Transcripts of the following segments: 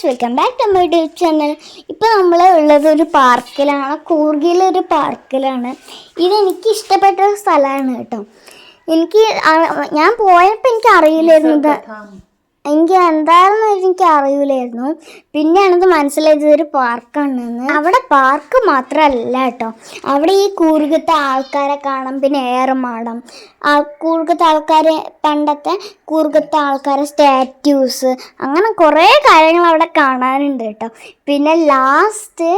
Guys, welcome back to my YouTube channel. ഇപ്പോൾ നമ്മൾ ഉള്ളത് ഒരു പാർക്കിലാണ്, കൂർഗിലൊരു പാർക്കിലാണ്. ഇതെനിക്ക് ഇഷ്ടപ്പെട്ട ഒരു സ്ഥലമാണ് കേട്ടോ. ഞാൻ പോയപ്പോൾ എനിക്ക് അറിയില്ലായിരുന്നു, എനിക്ക് എന്താണെന്ന് എനിക്ക് അറിയില്ലായിരുന്നു. പിന്നെയാണിത് മനസ്സിലായത് ഒരു പാർക്കാണെന്ന്. അവിടെ പാർക്ക് മാത്രമല്ല കേട്ടോ, അവിടെ ഈ കൂർഗത്തെ ആൾക്കാരെ കാണാം, പിന്നെ ഏറുമാടം, കൂർഗത്തെ ആൾക്കാരെ, പണ്ടത്തെ കൂർഗത്തെ ആൾക്കാരെ സ്റ്റാറ്റ്യൂസ്, അങ്ങനെ കുറേ കാര്യങ്ങൾ അവിടെ കാണാനുണ്ട് കേട്ടോ. പിന്നെ ലാസ്റ്റ്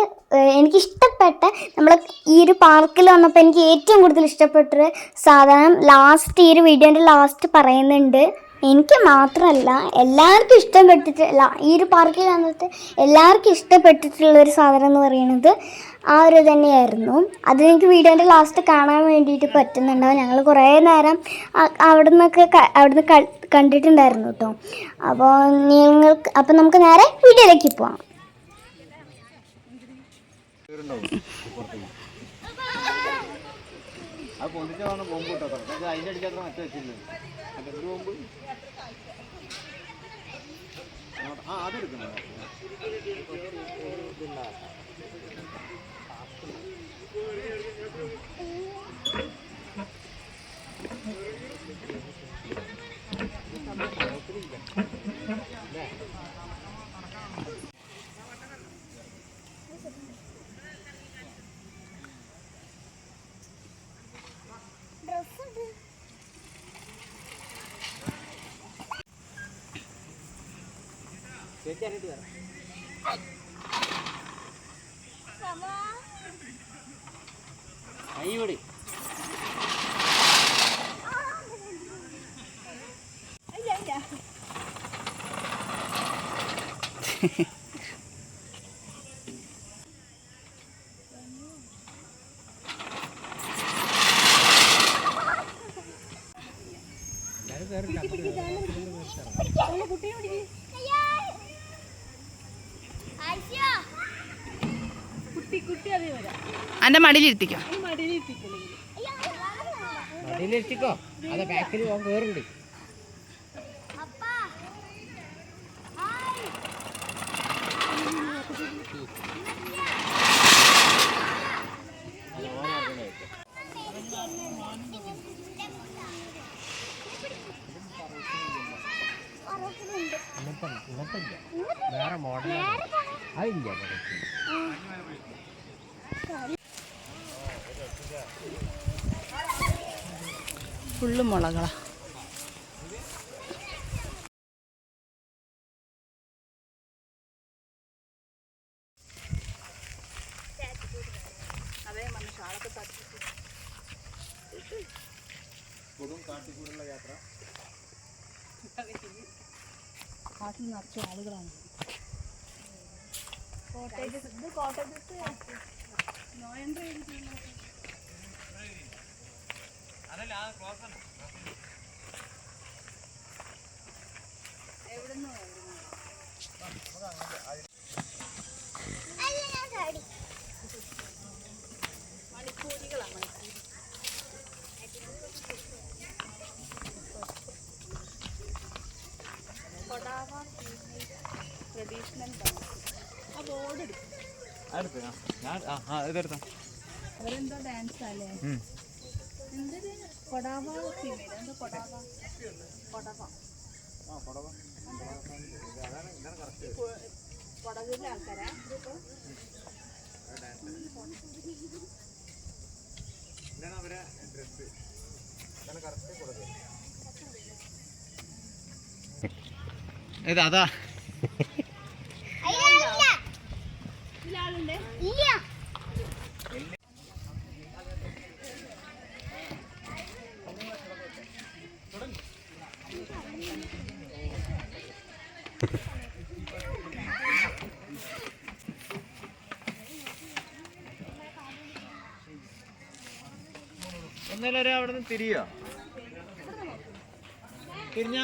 എനിക്കിഷ്ടപ്പെട്ട, നമ്മൾ ഈ ഒരു പാർക്കിൽ വന്നപ്പോൾ എനിക്ക് ഏറ്റവും കൂടുതൽ ഇഷ്ടപ്പെട്ടൊരു സാധനം ലാസ്റ്റ്, ഈ ഒരു വീഡിയോൻ്റെ ലാസ്റ്റ് പറയുന്നുണ്ട്. എനിക്ക് മാത്രമല്ല, എല്ലാവർക്കും ഇഷ്ടപ്പെട്ടിട്ടില്ല, ഈ ഒരു പാർക്കിൽ വന്നിട്ട് എല്ലാവർക്കും ഇഷ്ടപ്പെട്ടിട്ടുള്ളൊരു സാധനം എന്ന് പറയുന്നത് ആ ഒരു തന്നെയായിരുന്നു. അത് എനിക്ക് വീഡിയോൻ്റെ ലാസ്റ്റ് കാണാൻ വേണ്ടിയിട്ട് പറ്റുന്നുണ്ടാവും. ഞങ്ങൾ കുറേ നേരം അവിടുന്ന് കണ്ടിട്ടുണ്ടായിരുന്നു കേട്ടോ. അപ്പോൾ നമുക്ക് നേരെ വീഡിയോയിലേക്ക് പോവാം. അയ്യോടി അന്റെ മടിയിലിരുത്തിക്കോ, മടിയിലിരുത്തിക്കോ. അതെ, ബാക്കിൽ കേറുണ്ട്. വേറെ മോഡൽ അതില്ല. ഫുള്ള് മുളകളാ. കാട്ടിൽ നിറച്ച ആളുകളാണ്. അവരെന്തോ ഡാൻസ് അല്ലേ? എന്തൊരു കൊടാവ ഫീമെയിൽ, എന്തോ കൊടാവ കൊടകിലെ ആൾക്കാരാ. അതാ ഒന്നല്ല, അവിടെ നിന്ന് തിരിയോ? തിരിഞ്ഞ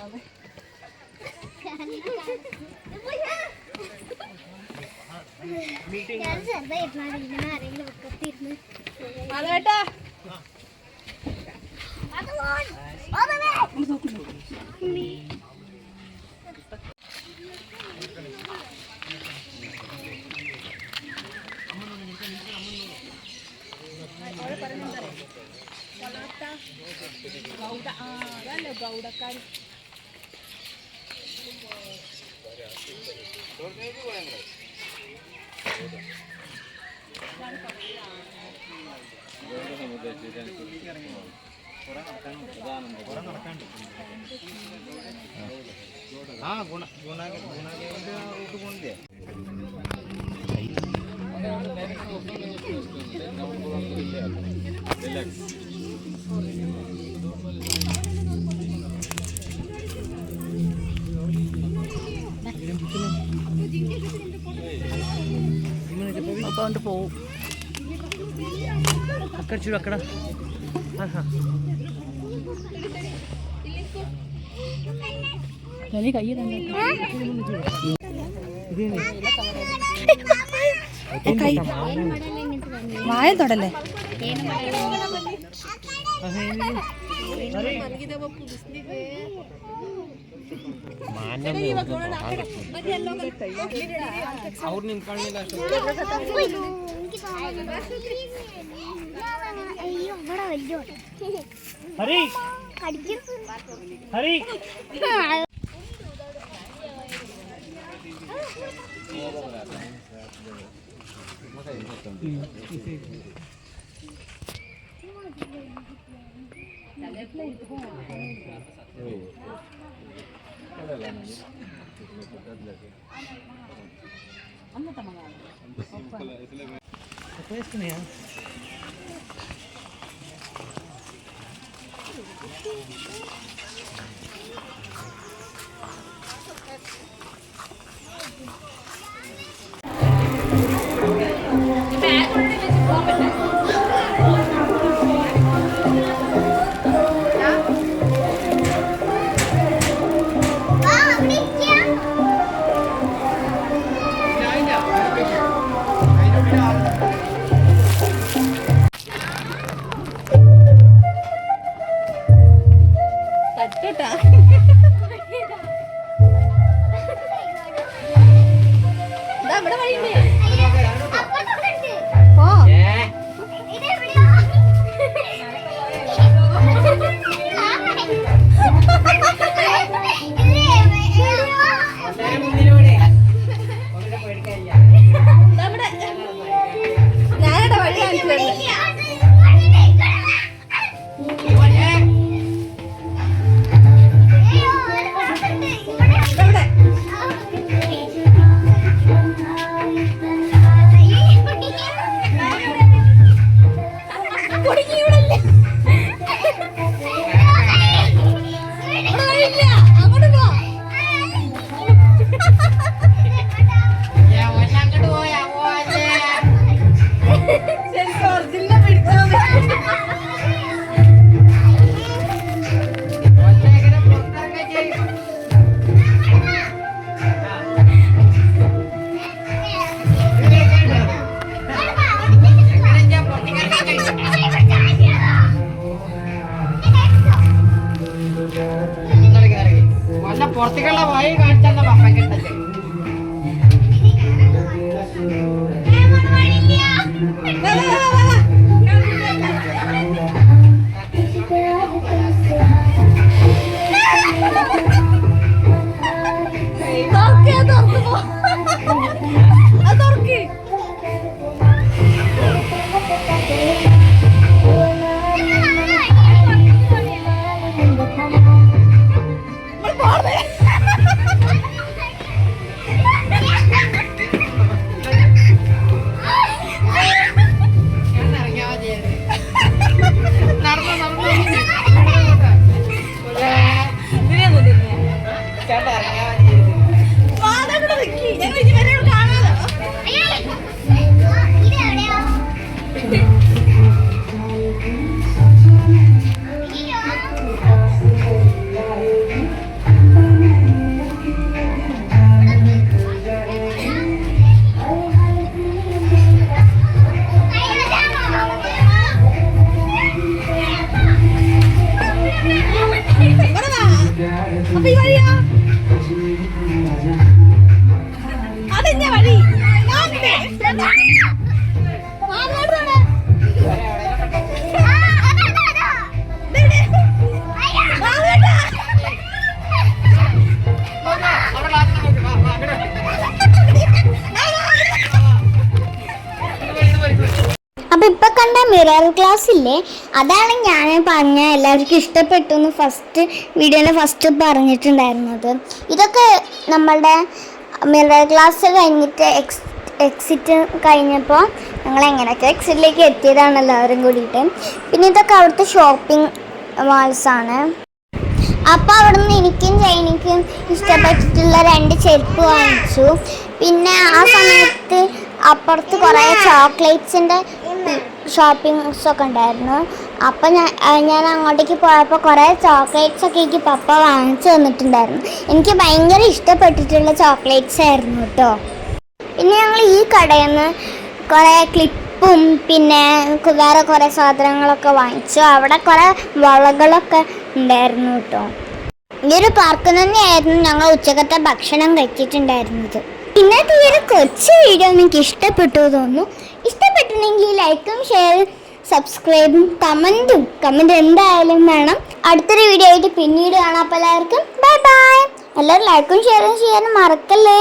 അതെ അതേട്ടാ ഗൗഡ അതല്ലേ ഗൗഡക്കാരി ആ ഗുണാകേവിന്റെ റൂട്ട് പോണില്ലേ? അപ്പോണ്ട് പോവും അക്കടിച്ചു അക്കട വായ തൊടല്ലേ ಅವ್ರು ನಿಂತ್ಕೊಂಡಿಲ್ಲ ഹരി ഹരി തട്ടട്ടാ ഇവിടെ വഴിയുണ്ട് ഓ ഞാനിവിടെ വഴി കാണിച്ചു പുറത്തേക്കുള്ള വഴി കാണിച്ചാൽ പപ്പൻ കിട്ടല്ലേ? അപ്പം ഇപ്പം കണ്ട മിറർ ഗ്ലാസ് ഇല്ലേ, അതാണ് ഞാൻ പറഞ്ഞ എല്ലാവർക്കും ഇഷ്ടപ്പെട്ടു എന്ന് വീഡിയോയിൽ ഫസ്റ്റ് പറഞ്ഞിട്ടുണ്ടായിരുന്നത്. ഇതൊക്കെ നമ്മളുടെ മിറർ ഗ്ലാസ് കഴിഞ്ഞിട്ട് എക്സിറ്റ് കഴിഞ്ഞപ്പോൾ ഞങ്ങൾ എങ്ങനെയൊക്കെ എക്സിറ്റിലേക്ക് എത്തിയതാണ് എല്ലാവരും കൂടിയിട്ട്. പിന്നെ ഇതൊക്കെ അവിടുത്തെ ഷോപ്പിംഗ് മാൾസാണ്. അപ്പോൾ അവിടെ നിന്ന് എനിക്കും ജൈനിക്കും ഇഷ്ടപ്പെട്ടിട്ടുള്ള 2 ചെരുപ്പ് വാങ്ങിച്ചു. പിന്നെ ആ സമയത്ത് അപ്പുറത്ത് കുറേ ചോക്ലേറ്റ്സിൻ്റെ ഷോപ്പിംഗ്സൊക്കെ ഉണ്ടായിരുന്നു. അപ്പം ഞാൻ അങ്ങോട്ടേക്ക് പോയപ്പോൾ കുറേ ചോക്ലേറ്റ്സൊക്കെ എനിക്ക് പപ്പ വാങ്ങിച്ചു തന്നിട്ടുണ്ടായിരുന്നു. എനിക്ക് ഭയങ്കര ഇഷ്ടപ്പെട്ടിട്ടുള്ള ചോക്ലേറ്റ്സ് ആയിരുന്നു കേട്ടോ. പിന്നെ ഞങ്ങൾ ഈ കടയിൽ നിന്ന് കുറേ ക്ലിപ്പും പിന്നെ വേറെ കുറേ സാധനങ്ങളൊക്കെ വാങ്ങിച്ചു. അവിടെ കുറേ വളകളൊക്കെ ഉണ്ടായിരുന്നു കേട്ടോ. ഈ ഒരു പാർക്കിൽ തന്നെയായിരുന്നു ഞങ്ങൾ ഉച്ചക്കത്തെ ഭക്ഷണം കഴിച്ചിട്ടുണ്ടായിരുന്നത്. ഇന്നത്തെ ഈ ഒരു കൊച്ചു വീഡിയോ നിങ്ങൾക്ക് ഇഷ്ടപ്പെട്ടു തോന്നുന്നു. ഇഷ്ടപ്പെട്ടിട്ടുണ്ടെങ്കിൽ ലൈക്കും ഷെയറും സബ്സ്ക്രൈബും കമൻറ്റ് എന്തായാലും വേണം. അടുത്തൊരു വീഡിയോ ആയിട്ട് പിന്നീട് കാണാം. അപ്പോൾ എല്ലാവർക്കും ബൈ ബൈ. എല്ലാവരും ലൈക്കും ഷെയറും ചെയ്യാനും മറക്കല്ലേ.